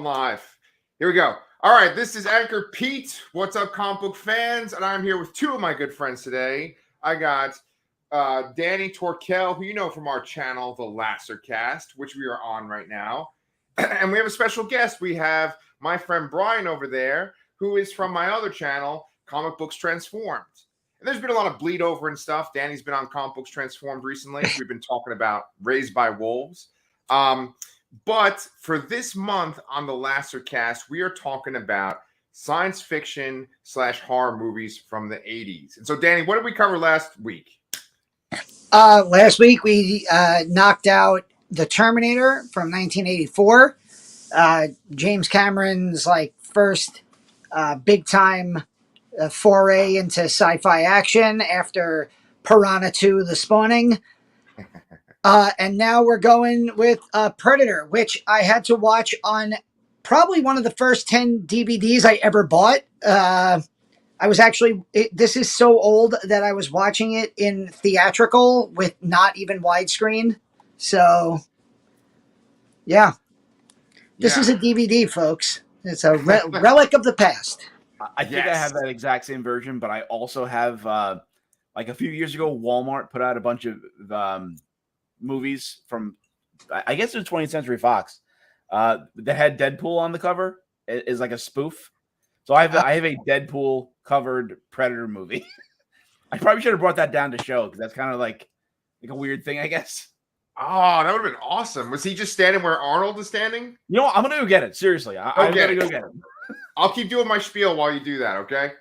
Live. Here we go. All right, this is Anchorpete. What's up, comic book fans? And I'm here with two of my good friends today. I got Danny Torkel, who you know from our channel, The Lassercast, which we are on right now. And we have a special guest. We have my friend Brian over there, who is from my other channel, Comic Books Transformed. And there's been a lot of bleed over and stuff. Danny's been on Comic Books Transformed recently. We've been talking about Raised by Wolves. But for this month on the Lassercast, we are talking about science fiction / horror movies from the 80s. And so, Danny, what did we cover last week? Last week, we knocked out The Terminator from 1984. James Cameron's first big-time foray into sci-fi action after Piranha 2, The Spawning. And now we're going with Predator, which I had to watch on probably one of the first 10 DVDs I ever bought. I was actually, this is so old that I was watching it in theatrical with not even widescreen. So, yeah. This is a DVD, folks. It's a relic of the past. I think I have that exact same version, but I also have, a few years ago, Walmart put out a bunch of movies from, I guess it was 20th Century Fox, that had Deadpool on the cover. It is like a spoof. So I have a Deadpool covered Predator movie. I probably should have brought that down to show because that's kind of like a weird thing, I guess. Oh, that would have been awesome. Was he just standing where Arnold is standing? You know what? I'm gonna go get it. Seriously, I'm gonna go get it. I'll keep doing my spiel while you do that. Okay.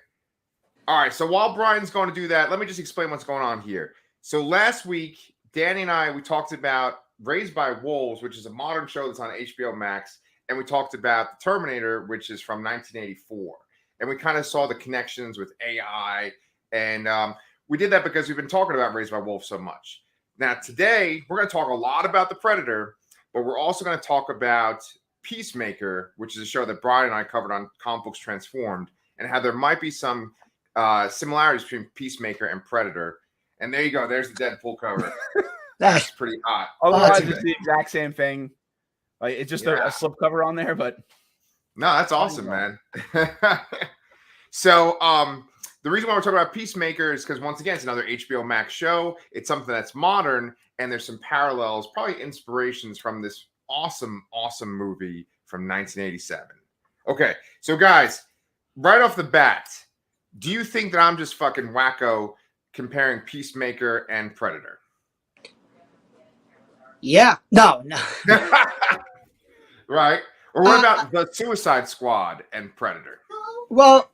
All right. So while Brian's going to do that, let me just explain what's going on here. So last week, Danny and I, we talked about Raised by Wolves, which is a modern show that's on HBO Max. And we talked about The Terminator, which is from 1984. And we kind of saw the connections with AI. And we did that because we've been talking about Raised by Wolves so much. Now, today, we're going to talk a lot about The Predator, but we're also going to talk about Peacemaker, which is a show that Brian and I covered on Comic Books Transformed, and how there might be some similarities between Peacemaker and Predator. And there you go. There's the Deadpool cover. That's pretty hot. Otherwise, it's the exact same thing. Like it's just a slipcover on there, but no, that's awesome, man. So, the reason why we're talking about Peacemaker is because once again, it's another HBO Max show. It's something that's modern, and there's some parallels, probably inspirations from this awesome movie from 1987. Okay, so guys, right off the bat, do you think that I'm just fucking wacko comparing Peacemaker and Predator? Yeah. No. Right. Or what about the Suicide Squad and Predator? Well,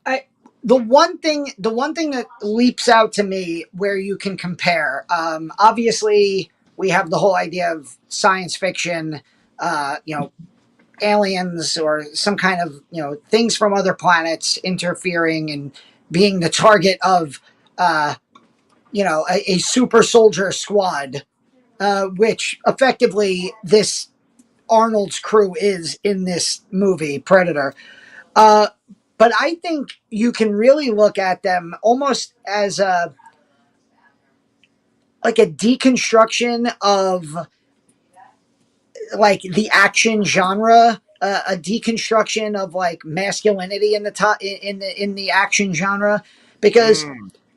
the one thing that leaps out to me where you can compare, obviously we have the whole idea of science fiction, aliens or some kind of, things from other planets interfering and being the target of, a super soldier squad, which effectively this Arnold's crew is in this movie, Predator. But I think you can really look at them almost as a deconstruction of the action genre, a deconstruction of masculinity in the action genre, because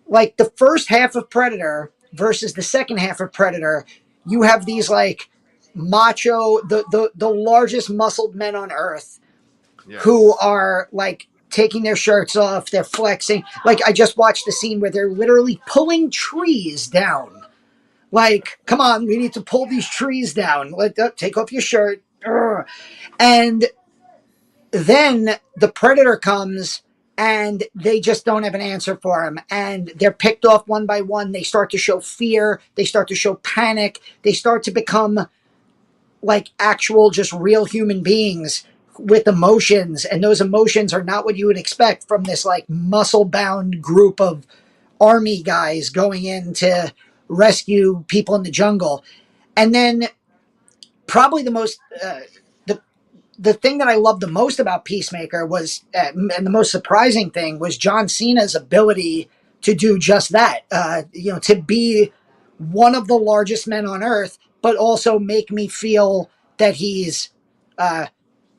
the first half of Predator versus the second half of Predator, you have these macho, the largest muscled men on earth, who are taking their shirts off, they're flexing. I just watched the scene where they're literally pulling trees down. Come on, we need to pull these trees down. Take off your shirt. Urgh. And then the Predator comes and they just don't have an answer for him. And they're picked off one by one. They start to show fear. They start to show panic. They start to become actual, just real human beings with emotions. And those emotions are not what you would expect from this muscle-bound group of army guys going in to rescue people in the jungle. And then probably the most... the thing that I loved the most about Peacemaker was, and the most surprising thing was John Cena's ability to do just that. To be one of the largest men on earth, but also make me feel that he's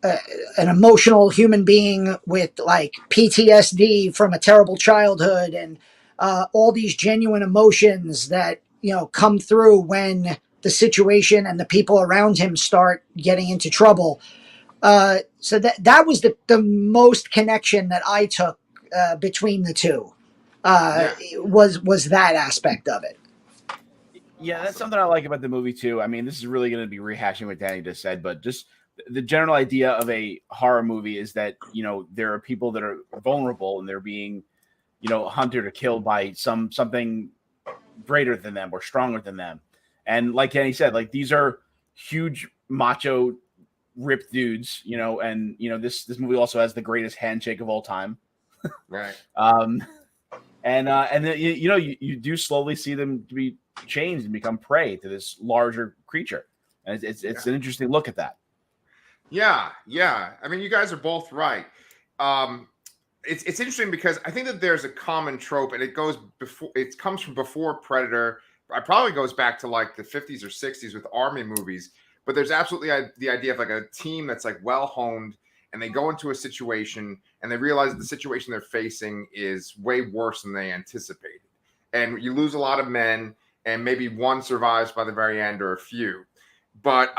an emotional human being with like PTSD from a terrible childhood and all these genuine emotions that come through when the situation and the people around him start getting into trouble. So that was the most connection that I took between the two. Was that aspect of it. Yeah, that's something I like about the movie too. I mean, this is really going to be rehashing what Danny just said, but just the general idea of a horror movie is that, there are people that are vulnerable and they're being, hunted or killed by something greater than them or stronger than them. And like Danny said, like these are huge macho ripped dudes, and this movie also has the greatest handshake of all time. Right. And then, you do slowly see them to be changed and become prey to this larger creature. And it's an interesting look at that. Yeah. I mean, you guys are both right. It's interesting because I think that there's a common trope, and it comes from before Predator. It probably goes back to like the 50s or 60s with army movies. But there's absolutely the idea of like a team that's like well honed, and they go into a situation and they realize that the situation they're facing is way worse than they anticipated. And you lose a lot of men, and maybe one survives by the very end or a few. But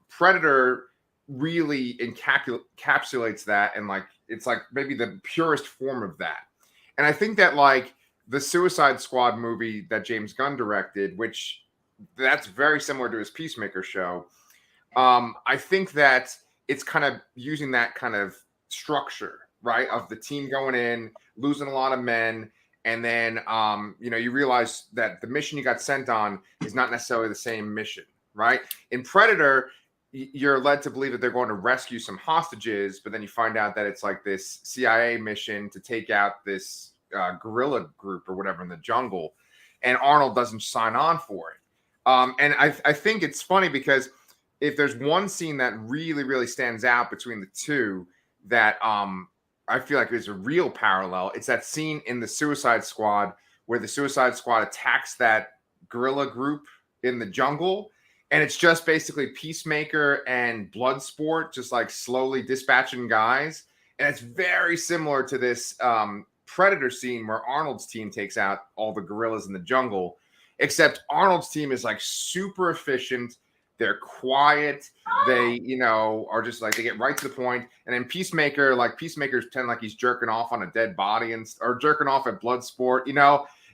Predator really encapsulates that, and like it's like maybe the purest form of that. And I think that like the Suicide Squad movie that James Gunn directed, which that's very similar to his Peacemaker show. I think that it's kind of using that kind of structure, right? Of the team going in, losing a lot of men. And then, you realize that the mission you got sent on is not necessarily the same mission, right? In Predator, you're led to believe that they're going to rescue some hostages, but then you find out that it's like this CIA mission to take out this guerrilla group or whatever in the jungle. And Arnold doesn't sign on for it. And I think it's funny because if there's one scene that really, really stands out between the two that I feel like there's a real parallel, it's that scene in the Suicide Squad where the Suicide Squad attacks that guerrilla group in the jungle. And it's just basically Peacemaker and Bloodsport just like slowly dispatching guys. And it's very similar to this Predator scene where Arnold's team takes out all the guerrillas in the jungle, except Arnold's team is like super efficient. They're quiet. They, are just like, they get right to the point. And then Peacemaker's pretend like he's jerking off on a dead body or jerking off at Bloodsport.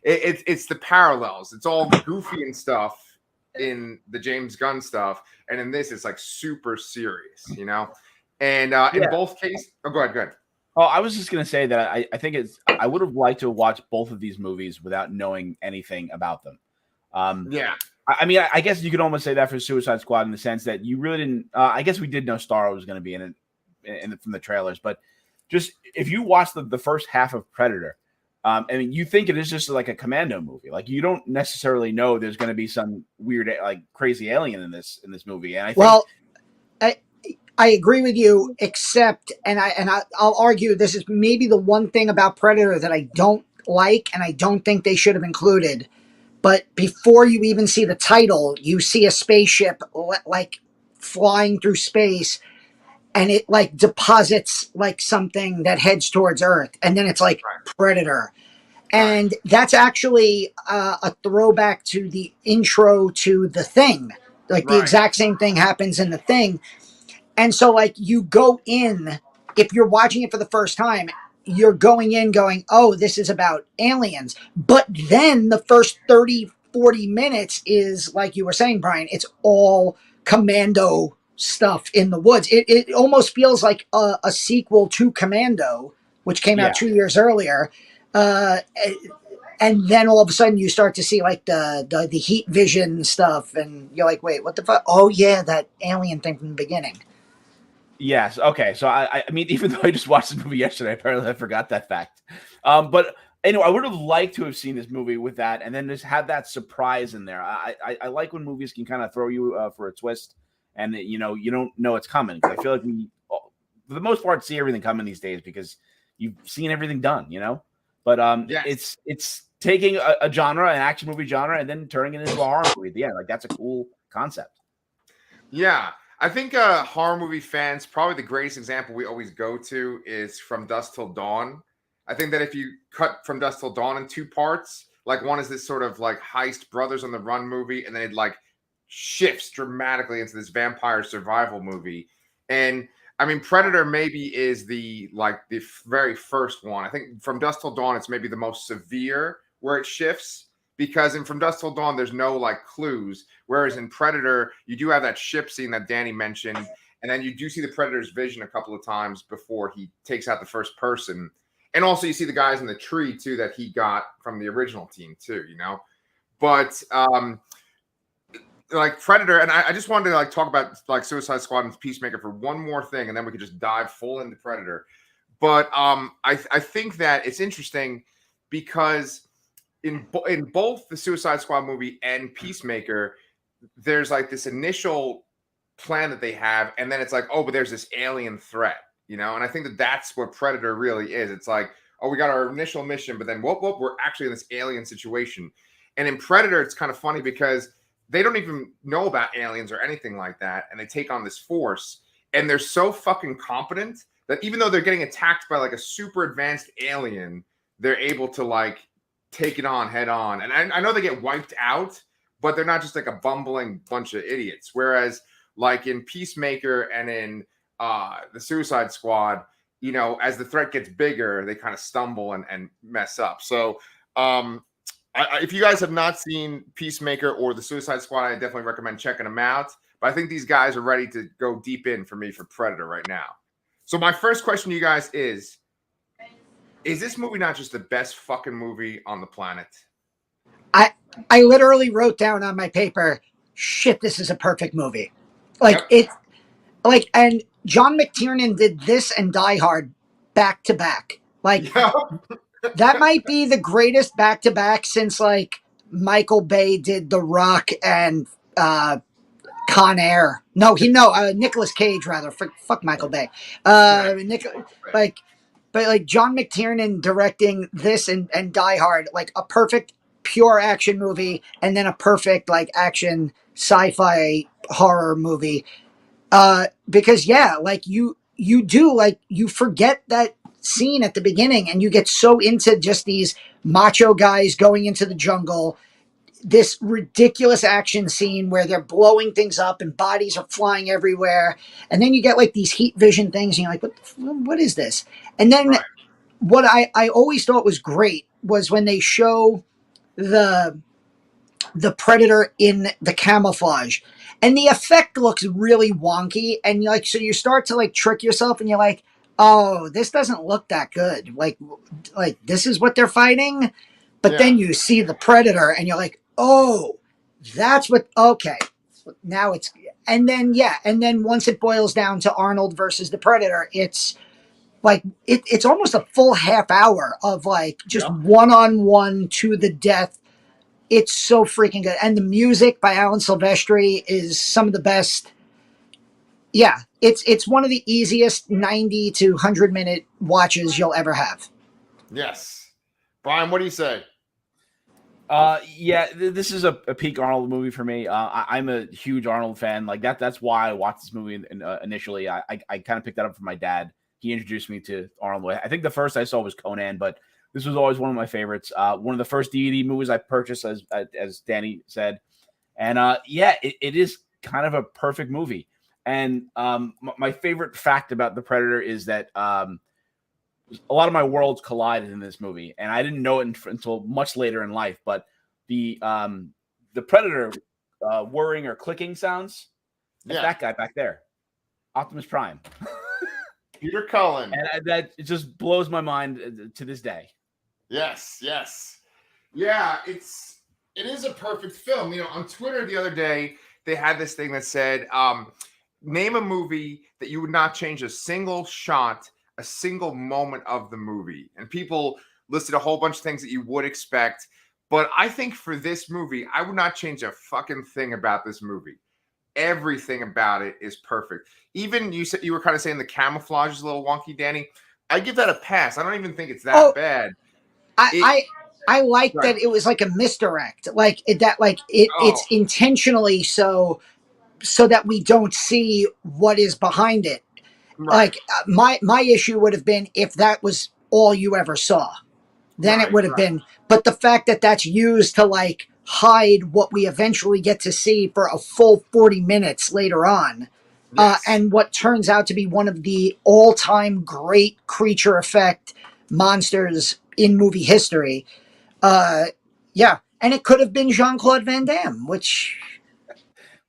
It's the parallels. It's all goofy and stuff in the James Gunn stuff. And in this, it's like super serious, And in both cases, go ahead. Oh, I was just going to say that I think I would have liked to watch both of these movies without knowing anything about them. I mean, I guess you could almost say that for Suicide Squad in the sense that you really didn't. I guess we did know Starro was going to be in it from the trailers, but just if you watch the first half of Predator, I mean, you think it is just like a Commando movie. Like you don't necessarily know there's going to be some weird, like crazy alien in this movie. And I agree with you, except, I'll argue this is maybe the one thing about Predator that I don't like, and I don't think they should have included. But before you even see the title, you see a spaceship like flying through space, and it like deposits like something that heads towards Earth, and then it's like Predator. And that's actually a throwback to the intro to The Thing. Like the exact same thing happens in The Thing. And so like you go in, if you're watching it for the first time, you're going in going, oh, this is about aliens. But then the first 30, 40 minutes is, like you were saying, Brian, it's all Commando stuff in the woods. It almost feels like a sequel to Commando, which came out 2 years earlier. And then all of a sudden you start to see like the heat vision stuff. And you're like, wait, what the fuck? Oh, yeah, that alien thing from the beginning. Yes. Okay. So I mean, even though I just watched the movie yesterday, apparently I forgot that fact. But anyway, I would have liked to have seen this movie with that, and then just have that surprise in there. I like when movies can kind of throw you for a twist, and you don't know it's coming. I feel like we, for the most part, see everything coming these days because you've seen everything done. But it's taking a genre, an action movie genre, and then turning it into a horror movie at the end. Like that's a cool concept. Yeah. I think horror movie fans, probably the greatest example we always go to is From Dusk Till Dawn. I think that if you cut From Dusk Till Dawn in two parts, like one is this sort of like heist brothers on the run movie, and then it like shifts dramatically into this vampire survival movie. And I mean, Predator maybe is the very first one. I think From Dusk Till Dawn, it's maybe the most severe where it shifts, because in From Dusk Till Dawn, there's no like clues. Whereas in Predator, you do have that ship scene that Danny mentioned, and then you do see the Predator's vision a couple of times before he takes out the first person. And also you see the guys in the tree too that he got from the original team too, you know. But like Predator, and I just wanted to like talk about like Suicide Squad and Peacemaker for one more thing, and then we could just dive full into Predator. But I think that it's interesting because in both the Suicide Squad movie and Peacemaker, there's like this initial plan that they have, and then it's like, oh, but there's this alien threat, you know. And I think that that's what Predator really is. It's like, oh, we got our initial mission, but then whoop, we're actually in this alien situation. And in Predator, it's kind of funny because they don't even know about aliens or anything like that, and they take on this force, and they're so fucking competent that even though they're getting attacked by like a super advanced alien, they're able to like take it on head on. And I know they get wiped out, but they're not just like a bumbling bunch of idiots. Whereas like in Peacemaker and in the Suicide Squad, you know, as the threat gets bigger, they kind of stumble and mess up. So if you guys have not seen Peacemaker or the Suicide Squad, I definitely recommend checking them out. But I think these guys are ready to go deep in for me for Predator right now. So my first question to you guys is this movie not just the best fucking movie on the planet? I literally wrote down on my paper, shit, this is a perfect movie. Like and John McTiernan did this and Die Hard back to back. Like that might be the greatest back to back since like Michael Bay did The Rock and Con Air. Nicolas Cage rather. Fuck Michael Bay. But John McTiernan directing this and Die Hard, like a perfect pure action movie, and then a perfect like action sci-fi horror movie. Because like you do like you forget that scene at the beginning, and you get so into just these macho guys going into the jungle. This ridiculous action scene where they're blowing things up and bodies are flying everywhere. And then you get like these heat vision things and you're like, what is this? And then what I always thought was great was when they show the Predator in the camouflage, and the effect looks really wonky. And you're like, so you start to like trick yourself and you're like, oh, this doesn't look that good. Like this is what they're fighting. But then you see the Predator and you're like, oh, that's what, okay. Now it's, and then once it boils down to Arnold versus the Predator, it's like, it's almost a full half hour of like just one-on-one to the death. It's so freaking good. And the music by Alan Silvestri is some of the best. Yeah, it's one of the easiest 90 to 100-minute watches you'll ever have. Yes. Brian, what do you say? This is a peak Arnold movie for me. I'm a huge Arnold fan. Like that's why I watched this movie initially. I kind of picked that up from my dad. He introduced me to Arnold. I think the first I saw was Conan, but this was always one of my favorites. One of the first DVD movies I purchased, as Danny said. And it is kind of a perfect movie. And my favorite fact about the Predator is that a lot of my worlds collided in this movie, and I didn't know it until much later in life. But the Predator whirring or clicking sounds, that's that guy back there, Optimus Prime, Peter Cullen, and that it just blows my mind to this day. Yes, yeah, it is a perfect film. You know, on Twitter the other day they had this thing that said, name a movie that you would not change a single shot, a single moment of the movie. And people listed a whole bunch of things that you would expect. But I think for this movie, I would not change a fucking thing about this movie. Everything about it is perfect. Even you said you were kind of saying the camouflage is a little wonky, Danny. I give that a pass. I don't even think it's that bad. I like that it was like a misdirect. Like that, like it's intentionally so so that we don't see what is behind it. Right. Like my issue would have been if that was all you ever saw, then it would have been. But the fact that that's used to like hide what we eventually get to see for a full 40 minutes later on, and what turns out to be one of the all-time great creature effect monsters in movie history. Yeah, and it could have been Jean-Claude Van Damme, which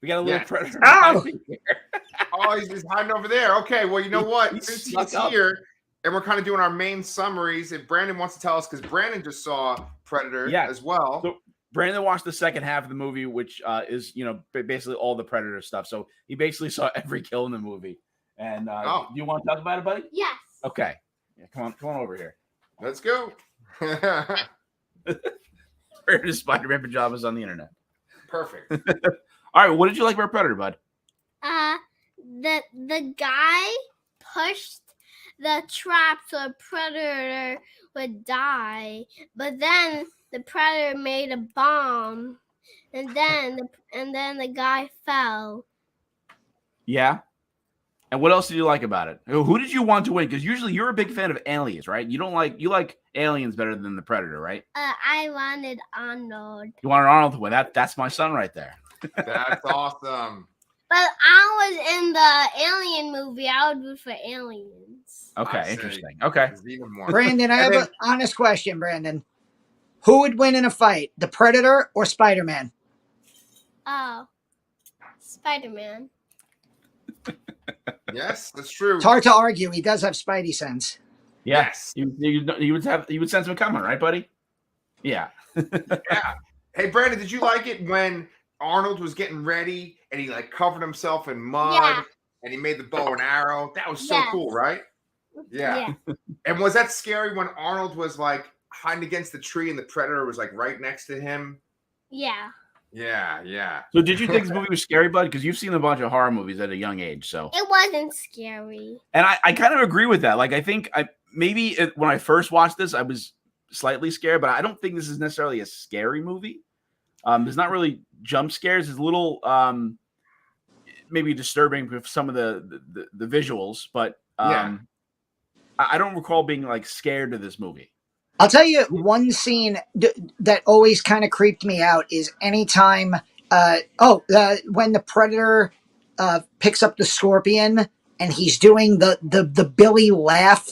we got a little predator. Oh, he's hiding over there. Okay, well, you know what? Since he's here, and we're kind of doing our main summaries, if Brandon wants to tell us, because Brandon just saw Predator as well. So Brandon watched the second half of the movie, which is, you know, basically all the Predator stuff. So he basically saw every kill in the movie. And do you want to talk about it, buddy? Yes. Okay. Yeah, come on over here. Let's go. Predator Spider-Man pajamas on the internet. Perfect. All right, what did you like about Predator, bud? The guy pushed the trap so a predator would die, but then the predator made a bomb, and then the guy fell. Yeah. And what else did you like about it? Who did you want to win? Because usually you're a big fan of aliens, right? You like aliens better than the Predator, right? I wanted Arnold. You wanted Arnold to win. That's my son right there. That's awesome. But I was in the alien movie. I would root for aliens. Okay, interesting. Okay. Brandon, I have an honest question, Brandon. Who would win in a fight, the Predator or Spider-Man? Oh, Spider-Man. Yes, that's true. It's hard to argue. He does have Spidey sense. Yes. You would sense him coming, right, buddy? Yeah. Yeah. Hey, Brandon, did you like it when Arnold was getting ready and he like covered himself in mud and he made the bow and arrow? That was so cool, right? Yeah. And was that scary when Arnold was like hiding against the tree and the Predator was like right next to him? Yeah. Yeah. So did you think this movie was scary, bud? Because you've seen a bunch of horror movies at a young age, so. It wasn't scary. And I kind of agree with that. Like, I think when I first watched this, I was slightly scared, but I don't think this is necessarily a scary movie. There's not really jump scares. It's a little maybe disturbing with some of the visuals, but I don't recall being like scared of this movie. I'll tell you one scene that always kind of creeped me out is anytime when the Predator picks up the Scorpion and he's doing the Billy laugh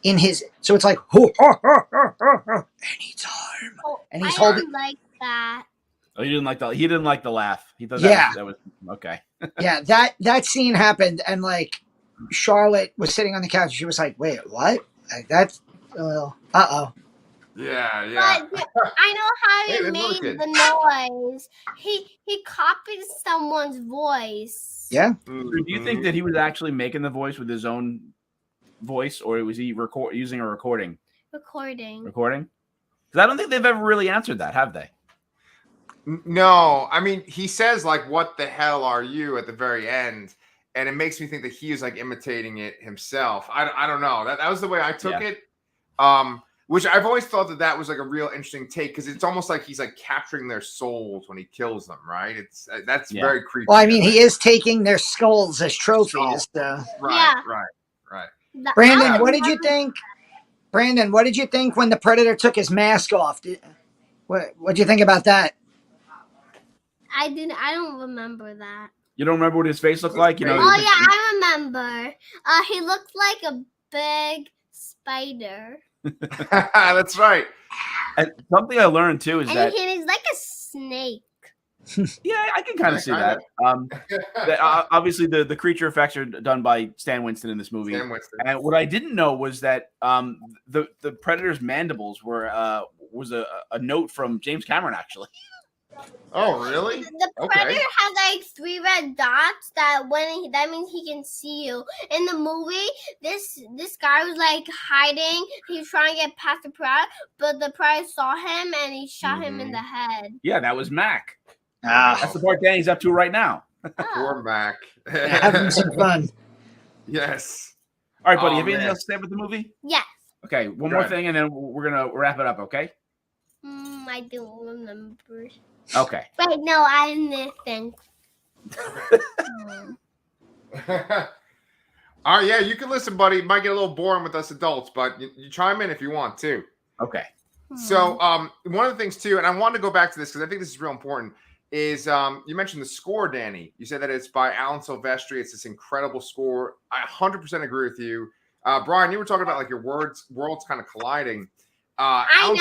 in his, so it's like anytime, and he's holding. I like that. Oh, you didn't like that? He didn't like the laugh. He thought that was okay. Yeah, that scene happened, and like Charlotte was sitting on the couch. She was like, "Wait, what? Like, that's uh-oh." Yeah. But I know how he made the noise. He copied someone's voice. Yeah. Do you think that he was actually making the voice with his own voice, or was he using a recording? Recording? Because I don't think they've ever really answered that, have they? No. I mean, he says like, "What the hell are you?" at the very end. And it makes me think that he is like imitating it himself. I don't know. That was the way I took it. Which I've always thought that was like a real interesting take, because it's almost like he's like capturing their souls when he kills them, right? That's very creepy. Well, I mean, he is taking their skulls as trophies. Right. Brandon, what did you think? Brandon, what did you think when the Predator took his mask off? What did you think about that? I don't remember that. You don't remember what his face looked like? You know? Oh yeah, I remember. He looked like a big spider. That's right. And something I learned too is that he's like a snake. Yeah, I can kind of see that. Obviously, the creature effects are done by Stan Winston in this movie. And what I didn't know was that the Predator's mandibles was a note from James Cameron, actually. Oh, really? The Predator has like 3 red dots that means he can see you. In the movie, this guy was like hiding. He was trying to get past the Predator, but the Predator saw him and he shot him in the head. Yeah, that was Mac. That's the part Danny's up to right now. Poor Mac. Having some fun. Yes. All right, buddy. Have anything else to say about the movie? Yes. Okay, one more thing, and then we're gonna wrap it up. Okay. I don't remember. Okay. Wait, no, I didn't think. All right, yeah, you can listen, buddy. It might get a little boring with us adults, but you chime in if you want to. Okay. So one of the things too, and I wanted to go back to this because I think this is real important, is you mentioned the score, Danny. You said that it's by Alan Silvestri. It's this incredible score. I 100% agree with you. Brian, you were talking about like your worlds kind of colliding. I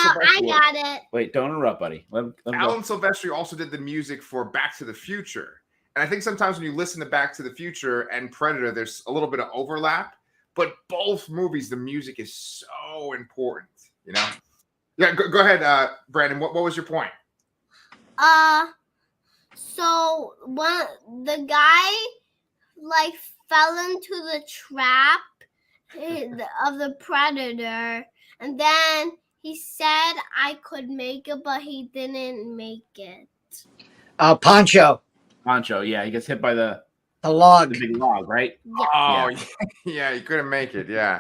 got it. Wait, don't interrupt, buddy. Let him Alan go. Silvestri also did the music for Back to the Future. And I think sometimes when you listen to Back to the Future and Predator, there's a little bit of overlap. But both movies, the music is so important, you know? Yeah, go ahead, Brandon. What was your point? So the guy like fell into the trap of the Predator, and then he said I could make it, but he didn't make it. Poncho. Poncho, yeah, he gets hit by the log. The big log, right? Yeah. Oh, yeah, he couldn't make it. Yeah.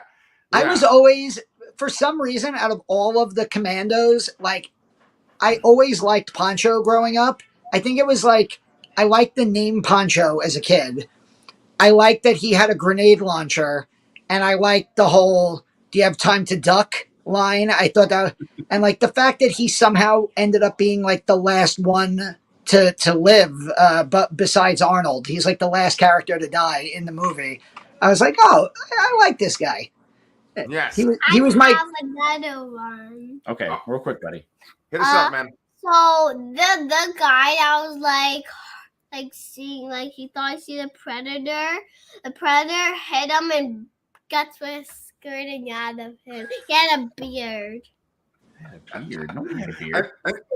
I was always, for some reason, out of all of the Commandos, like, I always liked Poncho growing up. I think it was like, I liked the name Poncho as a kid. I liked that he had a grenade launcher, and I liked the whole, do you have time to duck line? I thought that, and like the fact that he somehow ended up being like the last one to live, but besides Arnold, he's like the last character to die in the movie. I was like, oh, I like this guy. Yes. He was my. I have another one. Okay, real quick, buddy. Hit us up, man. So the guy that was like seeing, like he thought he see the Predator. The Predator hit him and guts were skirting out of him. He had a beard. Nobody had a beard.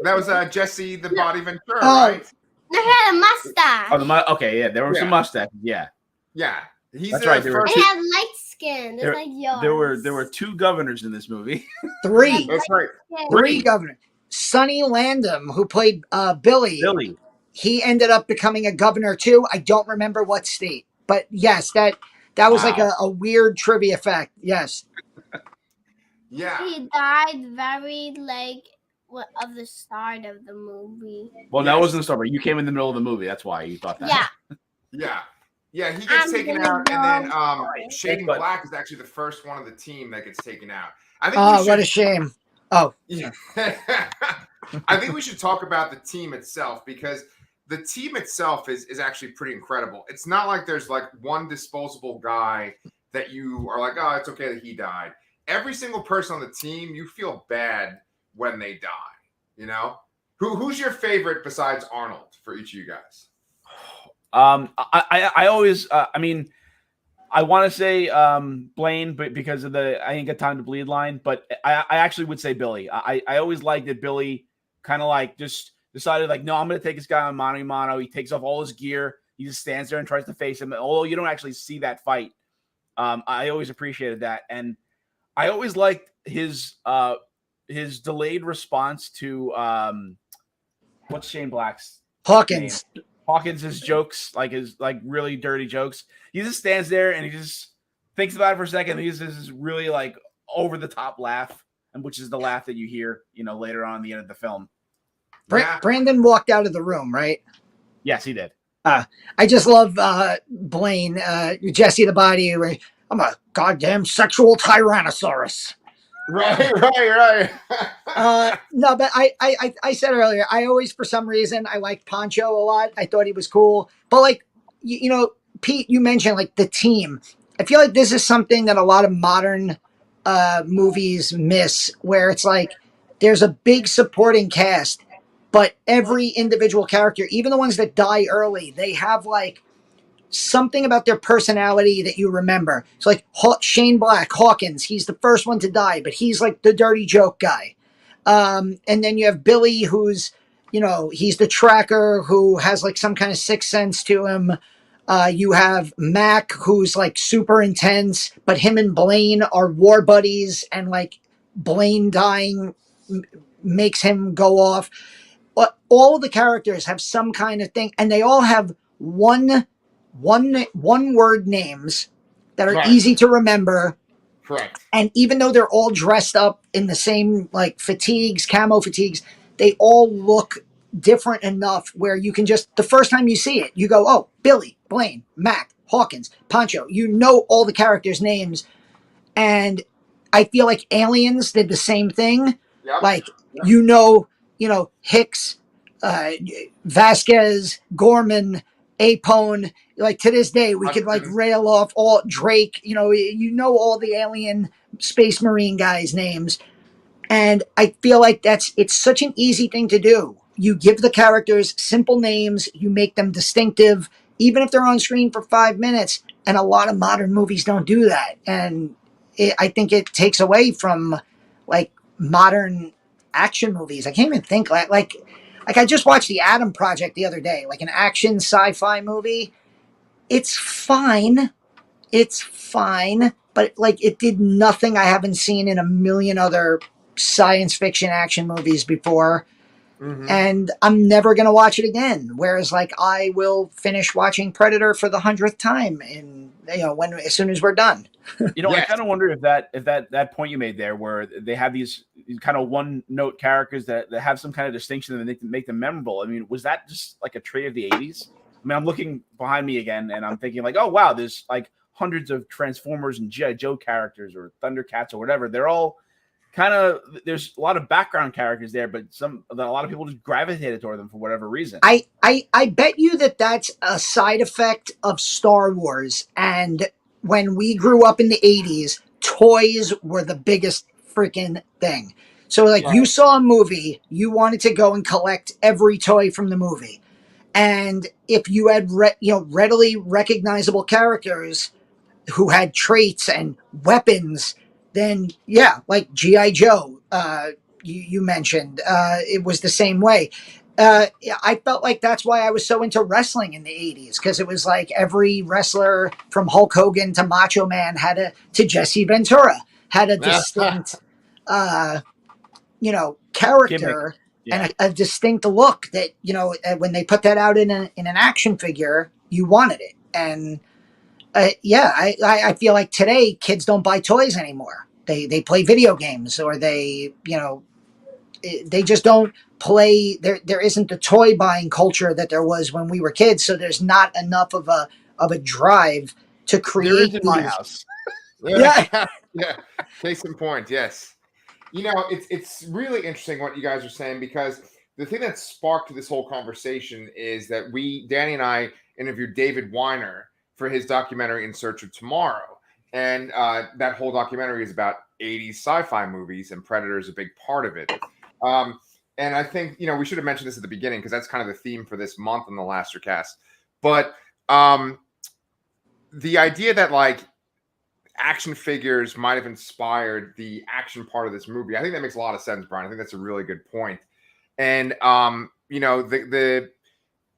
That was Jesse the Body Ventura, Oh. right? No, he had a mustache. Oh, okay, yeah, there were some mustaches. Yeah, Yeah. He's That's right, the there were first. He had light skin. It's like yours. there were two governors in this movie. Three That's right. governors. Sonny Landham, who played Billy, he ended up becoming a governor too. I don't remember what state, but yes, that was like a weird trivia fact. Yes. Yeah. He died very of the start of the movie. Well, that wasn't the start, but you came in the middle of the movie. That's why you thought that. Yeah. Yeah. Yeah, he gets taken out, and then Shane Black is actually the first one of the team that gets taken out. I think. What a shame. Oh, yeah. I think we should talk about the team itself, because the team itself is actually pretty incredible. It's not like there's like one disposable guy that you are like, oh, it's okay that he died. Every single person on the team, you feel bad when they die. You know, who's your favorite besides Arnold for each of you guys? I always, I mean, I want to say Blaine, but because of the I ain't got time to bleed line, but I actually would say Billy. I always liked that Billy kind of like just decided like, no, I'm going to take this guy on mano a mano. He takes off all his gear. He just stands there and tries to face him. Although you don't actually see that fight. I always appreciated that. And I always liked his delayed response to what's Shane Black's Hawkins. name? Hawkins' jokes, like his like really dirty jokes. He just stands there and he just thinks about it for a second. And he just this really like over the top laugh, and which is the laugh that you hear, later on the end of the film. Brandon walked out of the room, right? Yes, he did. I just love Blaine, Jesse the Body. I'm a goddamn sexual tyrannosaurus. Right. No, but I said earlier, I always, for some reason, I liked Poncho a lot. I thought he was cool. But like, Pete, you mentioned like the team. I feel like this is something that a lot of modern movies miss, where it's like there's a big supporting cast, but every individual character, even the ones that die early, they have like something about their personality that you remember. So like Shane Black, Hawkins, he's the first one to die, but he's like the dirty joke guy. And then you have Billy, who's, he's the tracker who has like some kind of sixth sense to him. You have Mac, who's like super intense, but him and Blaine are war buddies, and like Blaine dying makes him go off. But all the characters have some kind of thing, and they all have one word names that are easy to remember. Correct. And even though they're all dressed up in the same like fatigues, camo fatigues, they all look different enough where you can just, the first time you see it, you go, oh, Billy, Blaine, Mac, Hawkins, Pancho. You know all the characters' names. And I feel like Aliens did the same thing. Yep. Like, you know, Hicks, Vasquez, Gorman, Apone. Like, to this day, we could like rail off all Drake, you know all the alien space marine guys' names. And I feel like it's such an easy thing to do. You give the characters simple names, you make them distinctive, even if they're on screen for 5 minutes. And a lot of modern movies don't do that. And I think it takes away from like modern action movies. I can't even think like I just watched The Atom Project the other day, like an action sci-fi movie. It's fine. But like it did nothing I haven't seen in a million other science fiction action movies before. Mm-hmm. And I'm never going to watch it again. Whereas like I will finish watching Predator for the 100th time as soon as we're done. Yes. I kind of wonder if that point you made there, where they have these kind of one-note characters that have some kind of distinction and make them memorable. I mean, was that just like a trait of the 80s? I mean, I'm looking behind me again, and I'm thinking like, oh wow, there's like hundreds of Transformers and G.I. Joe characters or Thundercats or whatever. They're all kind of, there's a lot of background characters there, but a lot of people just gravitated toward them for whatever reason. I bet you that's a side effect of Star Wars. And when we grew up in the 80s, toys were the biggest freaking thing. So like you saw a movie, you wanted to go and collect every toy from the movie. And if you had readily recognizable characters who had traits and weapons, then like G.I. Joe, you mentioned, it was the same way. I felt like that's why I was so into wrestling in the 80s, because it was like every wrestler from Hulk Hogan to Macho Man to Jesse Ventura had a distinct, character and a distinct look that, when they put that out in an action figure, you wanted it. And I feel like today kids don't buy toys anymore. They play video games, or they just don't play. There isn't the toy buying culture that there was when we were kids. So there's not enough of a drive to create. There is in my house. Yeah. Case in point, yes. It's really interesting what you guys are saying, because the thing that sparked this whole conversation is that Danny and I interviewed David Weiner for his documentary In Search of Tomorrow. And that whole documentary is about 80s sci-fi movies, and Predator is a big part of it. And I think, we should have mentioned this at the beginning, because that's kind of the theme for this month on the Lastercast. But the idea that like action figures might have inspired the action part of this movie, I think that makes a lot of sense, Brian. I think that's a really good point. And,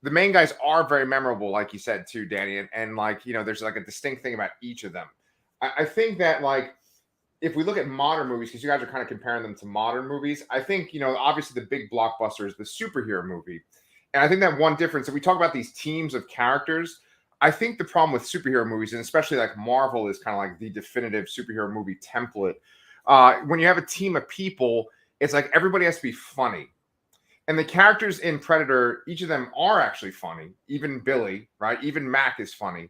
the main guys are very memorable, like you said too, Danny. And like, there's like a distinct thing about each of them. I think that like, if we look at modern movies, because you guys are kind of comparing them to modern movies, I think, obviously the big blockbuster is the superhero movie. And I think that one difference, if we talk about these teams of characters, I think the problem with superhero movies, and especially like Marvel, is kind of like the definitive superhero movie template. When you have a team of people, it's like everybody has to be funny. And the characters in Predator, each of them are actually funny. Even Billy, right? Even Mac is funny.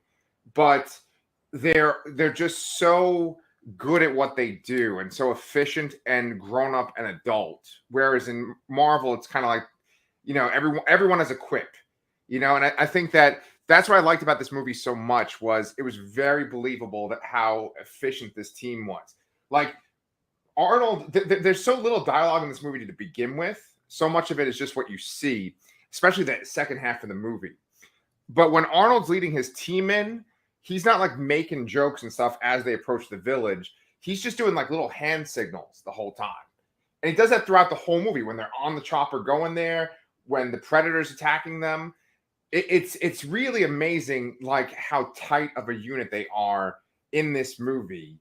But they're just so good at what they do and so efficient and grown up and adult. Whereas in Marvel, it's kind of like, everyone has a quip, and I think that's what I liked about this movie so much, was it was very believable that how efficient this team was. Like Arnold, there's so little dialogue in this movie to begin with. So much of it is just what you see, especially the second half of the movie. But when Arnold's leading his team in, he's not like making jokes and stuff as they approach the village. He's just doing like little hand signals the whole time. And he does that throughout the whole movie, when they're on the chopper going there, when the Predator's attacking them. It's really amazing, like how tight of a unit they are in this movie.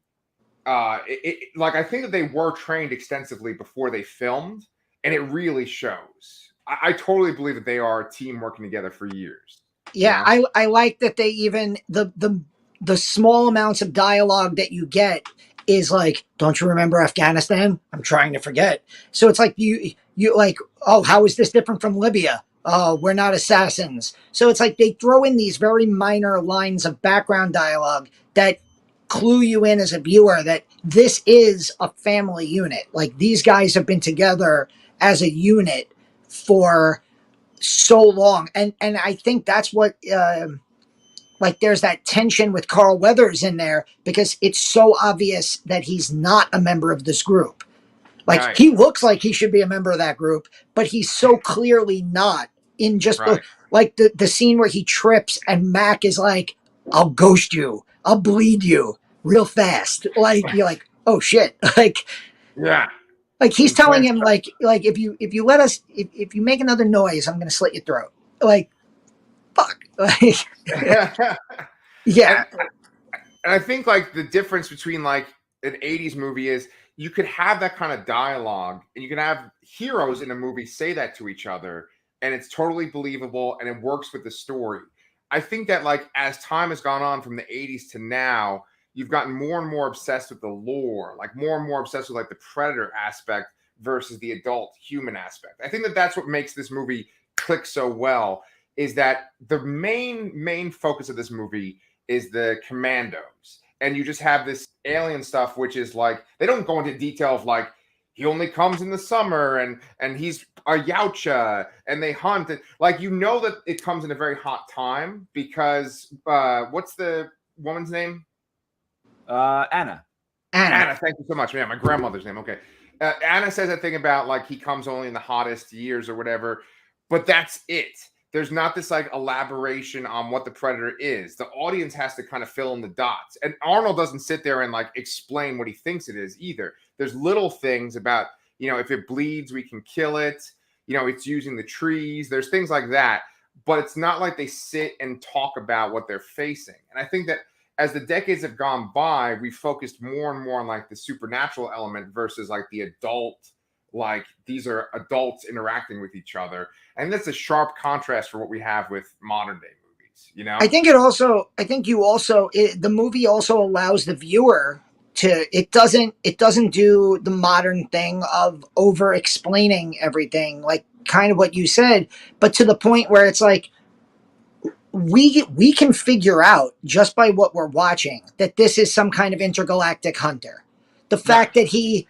Like I think that they were trained extensively before they filmed, and it really shows. I totally believe that they are a team working together for years. Yeah, I like that they even the small amounts of dialogue that you get, is like, don't you remember Afghanistan? I'm trying to forget. So it's like you like, oh, how is this different from Libya? Oh, we're not assassins. So it's like they throw in these very minor lines of background dialogue that clue you in as a viewer that this is a family unit. Like these guys have been together as a unit for so long. And I think that's what like there's that tension with Carl Weathers in there because it's so obvious that he's not a member of this group. Like Right. he looks like he should be a member of that group, but he's so clearly not. In just Right. the scene where he trips and Mac is like, I'll ghost you, I'll bleed you real fast. Like you're like, oh shit. Yeah. Like he's telling him like if you let us if you make another noise, I'm gonna slit your throat. Like fuck. Like yeah. And I think like the difference between like an 80s movie is you could have that kind of dialogue and you can have heroes in a movie say that to each other and it's totally believable and it works with the story. I think that like as time has gone on from the 80s to now, you've gotten more and more obsessed with the lore, like more and more obsessed with like the predator aspect versus the adult human aspect. I think that that's what makes this movie click so well is that the main focus of this movie is the Commandos. And you just have this alien stuff, which is like, they don't go into detail of like, he only comes in the summer and he's a Yautja and they hunt. And like, you know that it comes in a very hot time because what's the woman's name? Anna. Anna, thank you so much. Man, my grandmother's name. Okay. Anna says that thing about like he comes only in the hottest years or whatever, but that's it. There's not this like elaboration on what the predator is. The audience has to kind of fill in the dots. And Arnold doesn't sit there and like explain what he thinks it is either. There's little things about, you know, if it bleeds, we can kill it. You know, it's using the trees. There's things like that. But it's not like they sit and talk about what they're facing. And I think that as the decades have gone by, we focused more and more on like the supernatural element versus like the adult, like these are adults interacting with each other. And that's a sharp contrast for what we have with modern day movies, you know? I think the movie also allows the viewer to, it doesn't do the modern thing of over explaining everything, like kind of what you said, but to the point where it's like, we can figure out just by what we're watching that this is some kind of intergalactic hunter. The fact that he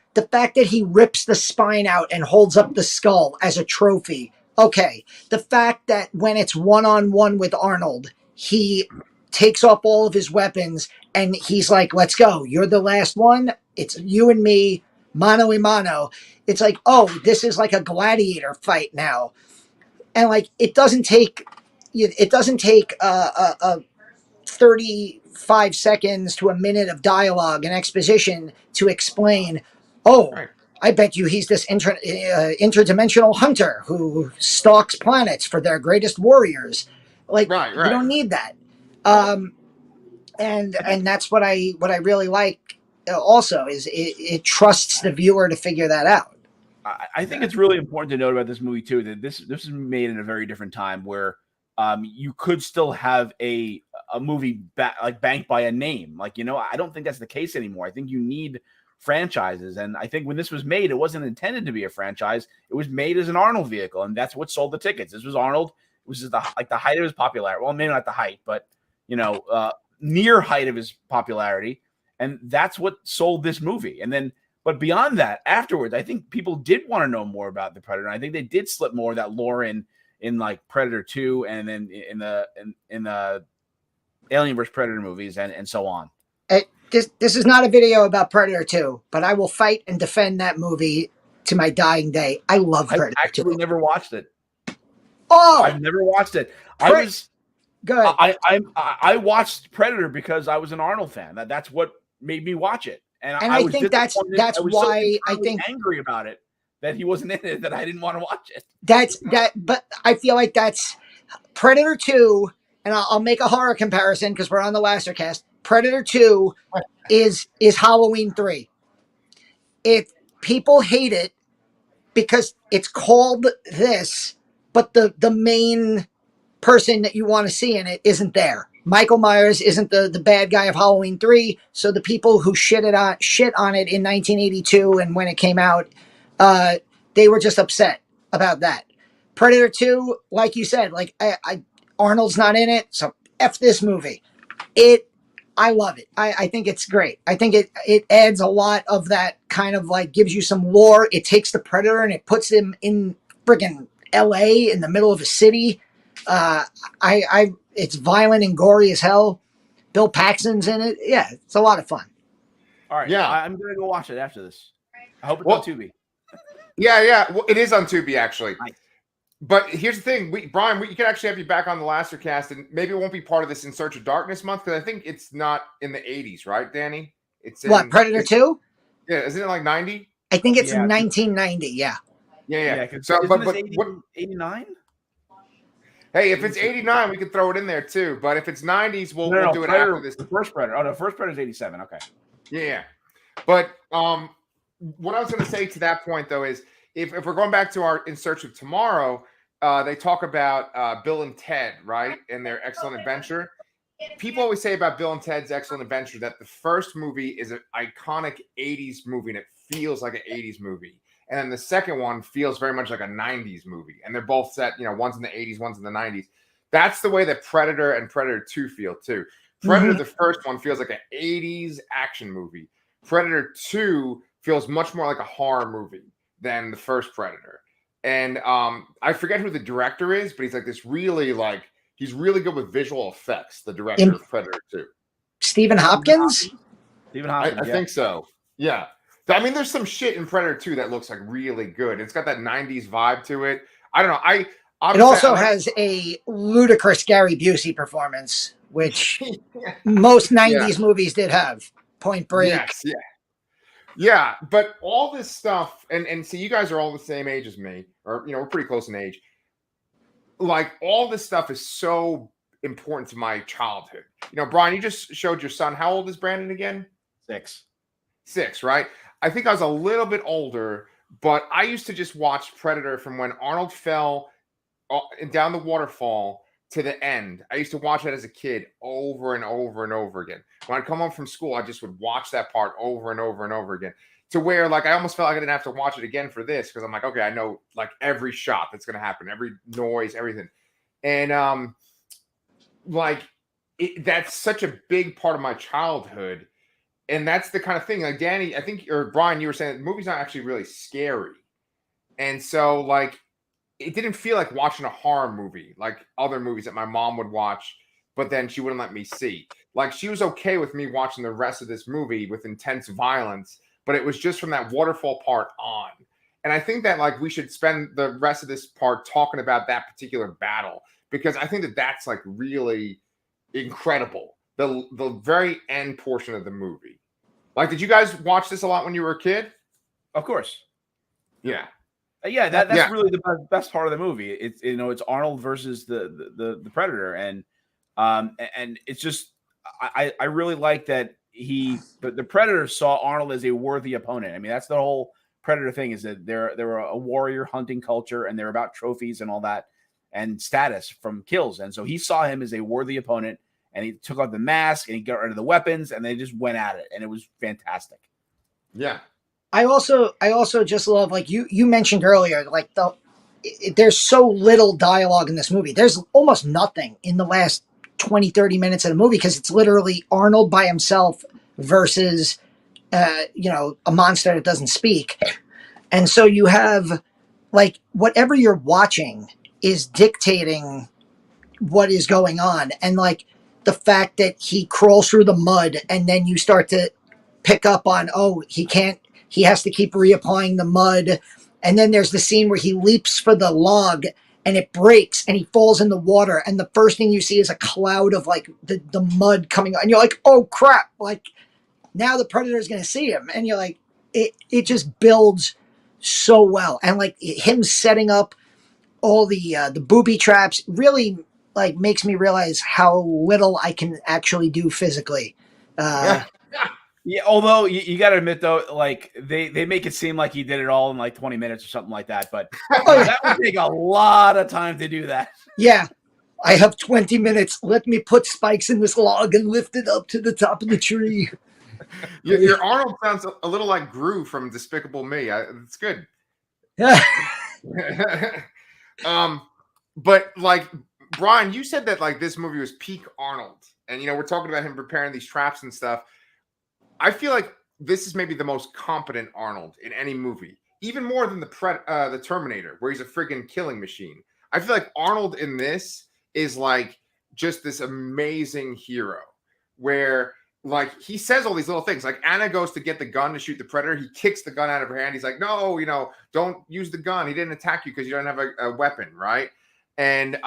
rips the spine out and holds up the skull as a trophy. Okay. The fact that when it's one-on-one with Arnold, he takes off all of his weapons and he's like, let's go. You're the last one. It's you and me, mano a mano. It's like, oh, this is like a gladiator fight now. And like, it doesn't take 35 seconds to a minute of dialogue and exposition to explain, oh, right. I bet you he's this interdimensional hunter who stalks planets for their greatest warriors. Like, right. You don't need that. And that's what I really like also is it trusts the viewer to figure that out. I think it's really important to note about this movie too, that this is made in a very different time where you could still have a movie banked by a name. Like, you know, I don't think that's the case anymore. I think you need franchises. And I think when this was made, it wasn't intended to be a franchise. It was made as an Arnold vehicle. And that's what sold the tickets. This was Arnold. It was just the height of his popularity. Well, maybe not the height, but, you know, near height of his popularity. And that's what sold this movie. And then, but beyond that, afterwards, I think people did want to know more about the Predator. I think they did slip more of that lore in like Predator 2 and then in the Alien vs. Predator movies and so on. This is not a video about Predator 2, but I will fight and defend that movie to my dying day. I love Predator 2. I actually never watched it. Oh! I've never watched it. Good. I watched Predator because I was an Arnold fan. That's what made me watch it. And I think that's why I think angry about it that he wasn't in it, that I didn't want to watch it. But I feel like that's Predator 2, and I'll make a horror comparison because we're on the Lastercast. Predator 2 is Halloween 3. If people hate it because it's called this, but the main person that you want to see in it isn't there. Michael Myers isn't the bad guy of Halloween 3. So the people who shit on it in 1982 and when it came out, they were just upset about that. Predator 2, like you said, like Arnold's not in it, so F this movie. I love it. I think it's great. I think it adds a lot of that kind of like gives you some lore. It takes the Predator and it puts him in friggin' LA in the middle of a city. It's violent and gory as hell. Bill Paxton's in it. Yeah, it's a lot of fun. All right. Yeah. I'm going to go watch it after this. I hope it's on Tubi. Yeah. Well, it is on Tubi, actually. Nice. But here's the thing, Brian, we could actually have you back on the Lastercast, and maybe it won't be part of this In Search of Darkness month, because I think it's not in the 80s, right, Danny? It's in, Predator 2? Yeah, isn't it like 90? I think it's 1990, yeah. Yeah. So, but 89? Hey, if it's 89, we can throw it in there too. But if it's 90s, we'll do it Predator, after this. The first Predator. Oh, no, first Predator is 87. Okay. Yeah. But what I was going to say to that point, though, is if we're going back to our In Search of Tomorrow, they talk about Bill and Ted, right, and their excellent adventure. People always say about Bill and Ted's Excellent Adventure that the first movie is an iconic 80s movie, and it feels like an 80s movie. And then the second one feels very much like a 90s movie. And they're both set, one's in the 80s, one's in the 90s. That's the way that Predator and Predator 2 feel, too. Predator, the first one, feels like an 80s action movie. Predator 2 feels much more like a horror movie than the first Predator. And I forget who the director is, but he's like this really, he's really good with visual effects, the director of Predator 2. Stephen Hopkins? Stephen Hopkins, I think so. Yeah. I mean, there's some shit in Predator 2 that looks like really good. It's got that 90s vibe to it. I don't know. It also has a ludicrous Gary Busey performance, which most 90s movies did have. Point Break. Yes, yeah. Yeah, but all this stuff, and see, you guys are all the same age as me, or, we're pretty close in age. Like, all this stuff is so important to my childhood. Brian, you just showed your son. How old is Brandon again? 6, right? I think I was a little bit older, but I used to just watch Predator from when Arnold fell down the waterfall to the end. I used to watch that as a kid over and over and over again. When I'd come home from school, I just would watch that part over and over and over again, to where I almost felt like I didn't have to watch it again for this, because I'm like, okay, I know every shot that's going to happen, every noise, everything. And that's such a big part of my childhood. And that's the kind of thing, Danny, I think, or Brian, you were saying the movie's not actually really scary. And so, it didn't feel like watching a horror movie, like other movies that my mom would watch, but then she wouldn't let me see. She was okay with me watching the rest of this movie with intense violence, but it was just from that waterfall part on. And I think that, we should spend the rest of this part talking about that particular battle, because I think that that's, really incredible. The very end portion of the movie. Did you guys watch this a lot when you were a kid? Of course. Yeah. That's really the best part of the movie. It's Arnold versus the Predator, and it's just I really like that the Predator saw Arnold as a worthy opponent. I mean, that's the whole Predator thing, is that they're a warrior hunting culture, and they're about trophies and all that, and status from kills, and so he saw him as a worthy opponent. And he took off the mask and he got rid of the weapons, and they just went at it, and it was fantastic. Yeah. I also just love, you mentioned earlier, there's so little dialogue in this movie. There's almost nothing in the last 20, 30 minutes of the movie, because it's literally Arnold by himself versus, a monster that doesn't speak. And so you have, whatever you're watching is dictating what is going on. And, the fact that he crawls through the mud, and then you start to pick up on, he has to keep reapplying the mud. And then there's the scene where he leaps for the log and it breaks and he falls in the water. And the first thing you see is a cloud of the mud coming on. And you're like, oh crap. Now the Predator is going to see him. And you're like, it just builds so well. And him setting up all the booby traps really makes me realize how little I can actually do physically. Yeah, although you got to admit, though, they make it seem like he did it all in 20 minutes or something like that. But that would take a lot of time to do that. Yeah. I have 20 minutes. Let me put spikes in this log and lift it up to the top of the tree. Your Arnold sounds a little like Gru from Despicable Me. It's good. Yeah. But like Brian, you said that like this movie was peak Arnold, and we're talking about him preparing these traps and stuff. I feel like this is maybe the most competent Arnold in any movie, even more than the Terminator, where he's a friggin' killing machine. I feel like Arnold in this is like just this amazing hero, where like he says all these little things. Like Anna goes to get the gun to shoot the Predator, he kicks the gun out of her hand. He's like, "No, don't use the gun. He didn't attack you because you don't have a weapon, right?" And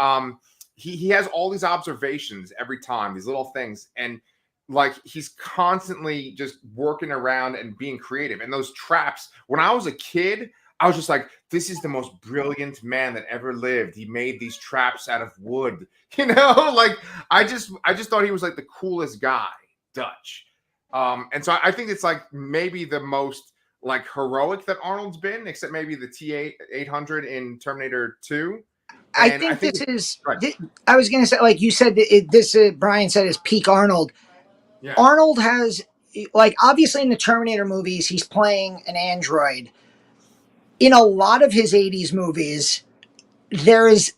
he has all these observations every time, these little things, and like he's constantly just working around and being creative. And those traps, when I was a kid, I was just like, this is the most brilliant man that ever lived. He made these traps out of wood. Like I just thought he was like the coolest guy, Dutch. And so I think it's like maybe the most like heroic that Arnold's been, except maybe the T-800 in Terminator 2. I think this is. Right. I was going to say, like you said, Brian said is peak Arnold. Yeah. Arnold has, like, obviously in the Terminator movies, he's playing an android. In a lot of his 80s movies, there's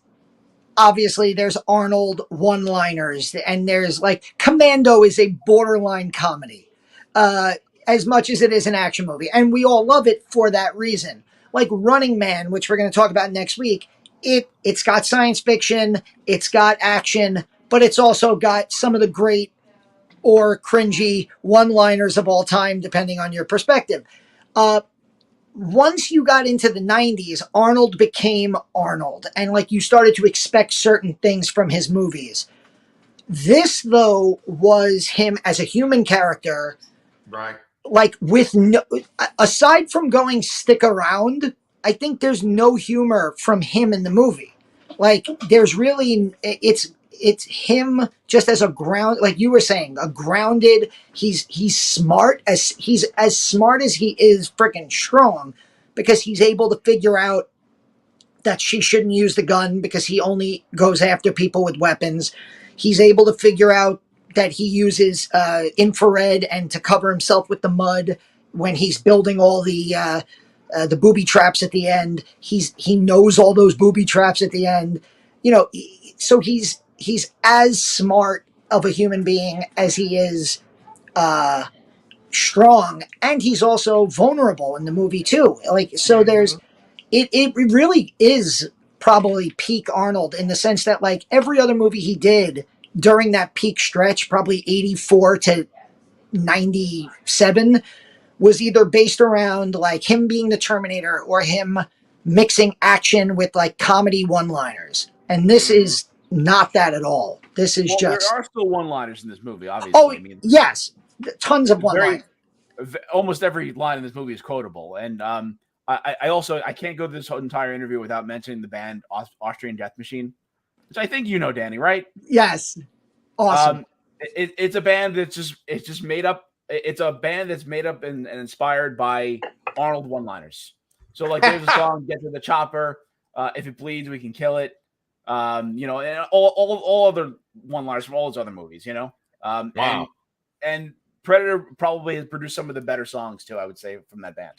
Arnold one-liners, and there's like Commando is a borderline comedy, as much as it is an action movie, and we all love it for that reason. Like Running Man, which we're going to talk about next week. It's got science fiction, it's got action, but it's also got some of the great or cringy one-liners of all time, depending on your perspective. Once you got into the 90s, Arnold became Arnold, and like you started to expect certain things from his movies. This, though, was him as a human character, right? Like with no, aside from going stick around, I think there's no humor from him in the movie. Like there's really, it's him just as a ground, like you were saying, a grounded. He's smart he's as smart as he is freaking strong, because he's able to figure out that she shouldn't use the gun because he only goes after people with weapons. He's able to figure out that he uses infrared and to cover himself with the mud when he's building all the booby traps at the end. He knows all those booby traps at the end. So he's as smart of a human being as he is strong, and he's also vulnerable in the movie too. Like so, there's it really is probably peak Arnold in the sense that like every other movie he did during that peak stretch, probably 84 to 97, was either based around like him being the Terminator or him mixing action with like comedy one-liners. And this is not that at all. This is just... There are still one-liners in this movie, obviously. Oh, yes. Tons of one-liners. Almost every line in this movie is quotable. And I can't go through this whole entire interview without mentioning the band Austrian Death Machine, which I think you know, Danny, right? Yes. Awesome. It's a band that's just made up. It's a band that's made up and inspired by Arnold one-liners. So like there's a song, "Get to the Chopper," "If it bleeds, we can kill it," and all other one-liners from all those other movies, wow. And Predator probably has produced some of the better songs too, I would say, from that band.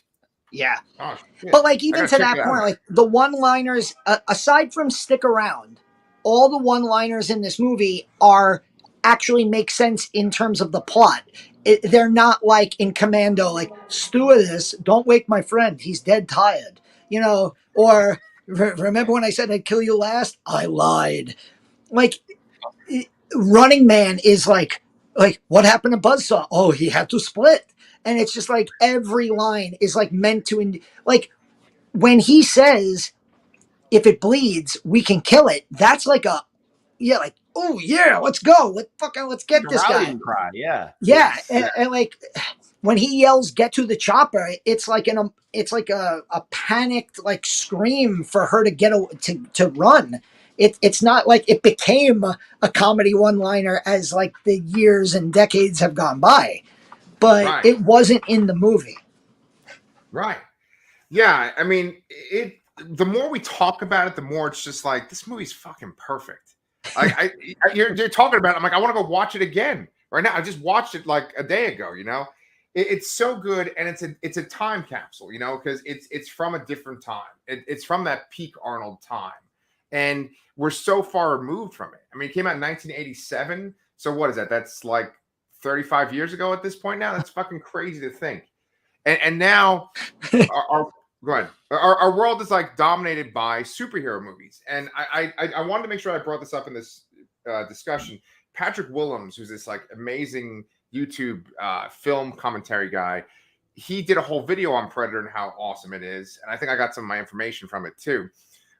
Yeah. Oh, but like even to that point, like the one-liners, aside from "Stick Around," all the one-liners in this movie actually make sense in terms of the plot. They're not like in Commando, like, "Stewardess, don't wake my friend. He's dead tired." Or "Remember when I said I'd kill you last? I lied." Like, Running Man is like, what happened to Buzzsaw? Oh, he had to split. And it's just like every line is like meant to, like when he says, "If it bleeds, we can kill it." That's like oh yeah, let's go. Let's get this guy. Cry, yeah. Yeah. And like when he yells, "Get to the chopper," it's like a panicked like scream for her to get to run. It's not like it became a comedy one-liner as like the years and decades have gone by, but It wasn't in the movie. Right. Yeah. I mean, the more we talk about it, the more it's just like, this movie's fucking perfect. You're talking about it. I'm like, I want to go watch it again right now. I just watched it like a day ago. It's so good, and it's a time capsule. Because it's from a different time. It's from that peak Arnold time, and we're so far removed from it. I mean, it came out in 1987. So what is that? That's like 35 years ago at this point now. That's fucking crazy to think. And now go ahead. Our world is like dominated by superhero movies. And I wanted to make sure I brought this up in this discussion. Patrick Willems, who's this like amazing YouTube film commentary guy, he did a whole video on Predator and how awesome it is. And I think I got some of my information from it too.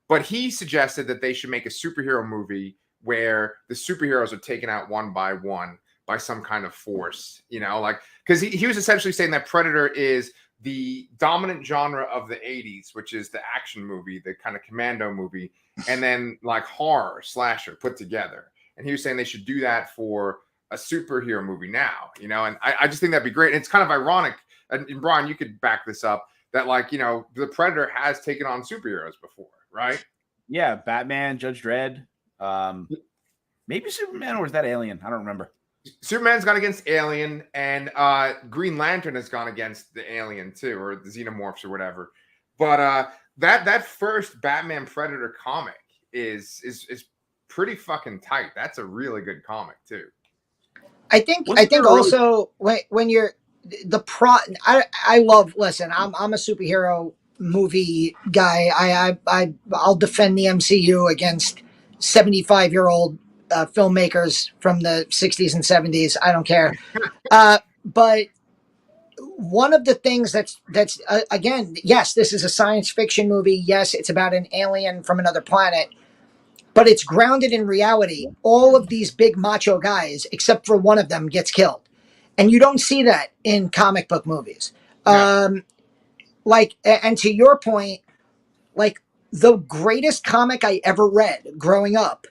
But he suggested that they should make a superhero movie where the superheroes are taken out one by one by some kind of force, because he was essentially saying that Predator is the dominant genre of the 80s, which is the action movie, the kind of Commando movie, and then like horror slasher put together. And he was saying they should do that for a superhero movie now, and I just think that'd be great. And it's kind of ironic, and Brian, you could back this up, that the Predator has taken on superheroes before, right? Yeah, Batman, Judge Dredd, maybe Superman, or is that Alien? I don't remember. Superman's gone against Alien, and Green Lantern has gone against the Alien too, or the Xenomorphs or whatever. But that first Batman Predator comic is pretty fucking tight. That's a really good comic too. I think also when you're I love. Listen, I'm a superhero movie guy. I'll defend the MCU against 75-year-old filmmakers from the 60s and 70s. I don't care. But one of the things that's again, yes, this is a science fiction movie. Yes, it's about an alien from another planet, but it's grounded in reality. All of these big macho guys, except for one of them, gets killed. And you don't see that in comic book movies. Yeah. And to your point, like the greatest comic I ever read growing up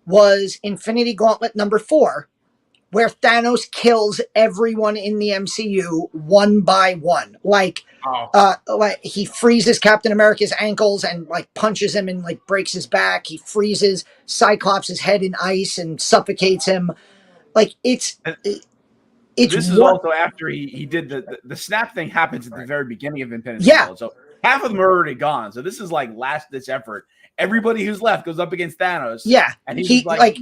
was Infinity Gauntlet #4, where Thanos kills everyone in the MCU one by one. Like he freezes Captain America's ankles and like punches him and like breaks his back. He freezes Cyclops' head in ice and suffocates him. Like it's this is also after he did the snap thing happens at the very beginning of Infinity Gauntlet. So half of them are already gone. So this is like last ditch effort. Everybody who's left goes up against Thanos. Yeah. And he's like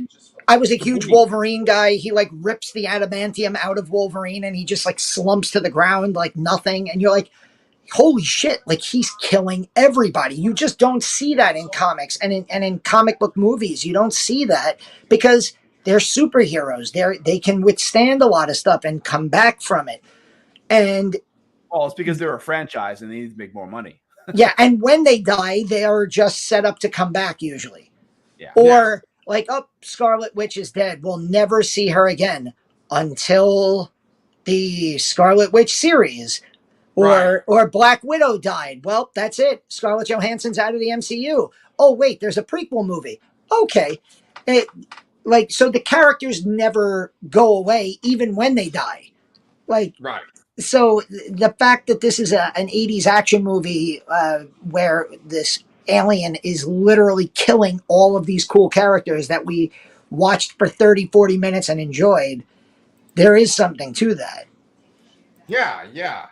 I was a huge Wolverine guy. He like rips the adamantium out of Wolverine and he just like slumps to the ground like nothing. And you're like, holy shit, like he's killing everybody. You just don't see that in comics and in comic book movies. You don't see that because they're superheroes. They can withstand a lot of stuff and come back from it. And it's because they're a franchise and they need to make more money. Yeah, and when they die, they are just set up to come back usually. Yeah. Or Scarlet Witch is dead. We'll never see her again until the Scarlet Witch series. Or Black Widow died. Well, that's it. Scarlett Johansson's out of the MCU. Oh, wait, there's a prequel movie. Okay. So the characters never go away even when they die. Right. So the fact that this is an 80s action movie where this alien is literally killing all of these cool characters that we watched for 30, 40 minutes and enjoyed, there is something to that. Yeah.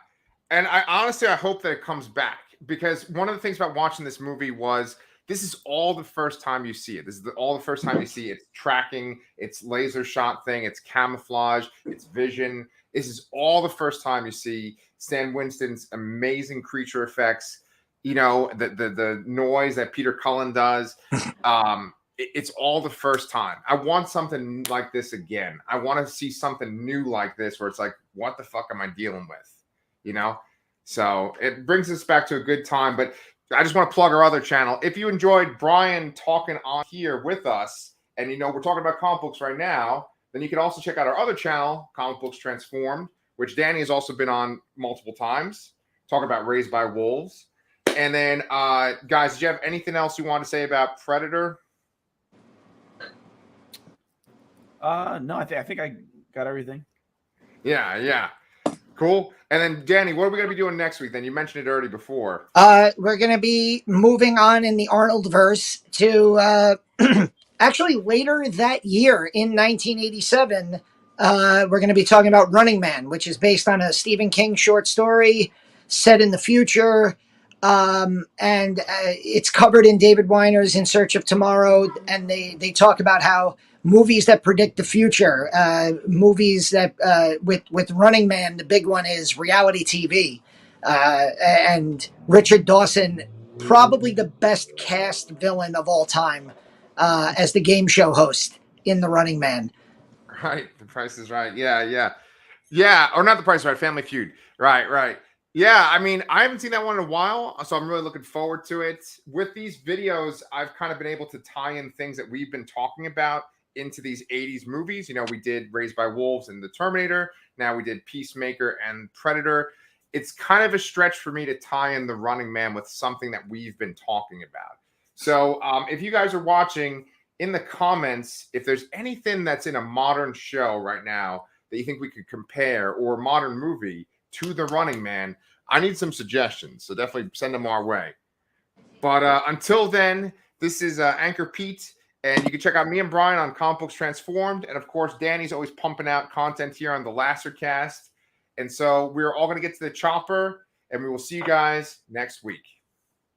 And I honestly hope that it comes back, because one of the things about watching this movie was this is all the first time you see it. This is all the first time you see it's tracking, it's laser shot thing, it's camouflage, it's vision. This is all the first time you see Stan Winston's amazing creature effects, the noise that Peter Cullen does. It's all the first time. I want something like this again. I want to see something new like this where it's like, what the fuck am I dealing with? So it brings us back to a good time. But I just want to plug our other channel. If you enjoyed Brian talking on here with us, and we're talking about comic books right now, then you can also check out our other channel, Comic Books Transformed, which Danny has also been on multiple times, talking about Raised by Wolves. And then, guys, did you have anything else you want to say about Predator? No, I think I got everything. Yeah. Cool. And then, Danny, what are we going to be doing next week? Then you mentioned it already before. We're going to be moving on in the Arnold verse to actually later that year in 1987, we're going to be talking about Running Man, which is based on a Stephen King short story set in the future. And it's covered in David Weiner's In Search of Tomorrow. And they talk about how movies that predict the future, movies that with Running Man, the big one is reality TV. And Richard Dawson, probably the best cast villain of all time, as the game show host in The Running Man. Right. The Price is Right. Yeah. Or not The Price is Right. Family Feud. Right. Yeah. I mean, I haven't seen that one in a while, so I'm really looking forward to it. With these videos, I've kind of been able to tie in things that we've been talking about into these 80s movies. You know, we did Raised by Wolves and The Terminator. Now we did Peacemaker and Predator. It's kind of a stretch for me to tie in The Running Man with something that we've been talking about. So if you guys are watching, in the comments, if there's anything that's in a modern show right now that you think we could compare, or a modern movie to The Running Man, I need some suggestions. So definitely send them our way. But until then, this is Anchorpete, and you can check out me and Brian on Comic Books Transformed. And of course, Danny's always pumping out content here on the Lassercast. And so we're all going to get to the chopper, and we will see you guys next week.